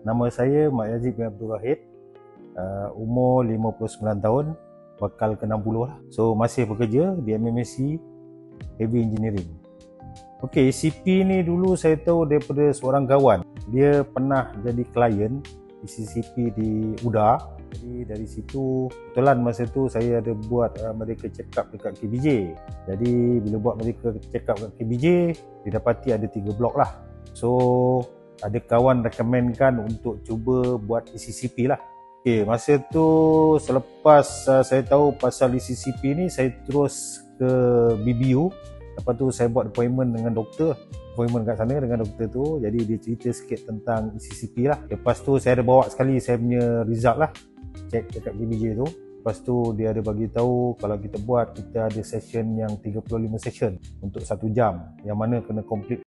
Nama saya Mak Yazid bin Abdul Wahid, umur 59 tahun, bakal ke 60 lah. So masih bekerja di MMSC Heavy Engineering. Okey, CP ni dulu saya tahu daripada seorang kawan. Dia pernah jadi klien di CCP di UDA. Jadi dari situ, kebetulan masa tu saya ada buat mereka check up dekat KBJ. Jadi bila buat mereka check up dekat KBJ, didapati ada 3 blok lah. So ada kawan recommendkan untuk cuba buat ECCP lah. Okay, masa tu selepas saya tahu pasal ECCP ni, saya terus ke BBU. Lepas tu saya buat appointment dengan doktor. Appointment kat sana dengan doktor tu. Jadi dia cerita sikit tentang ECCP lah. Lepas tu saya ada bawa sekali saya punya result lah, check dekat KBJ tu. Lepas tu dia ada bagi tahu kalau kita buat, kita ada session yang 35 session untuk 1 jam, yang mana kena complete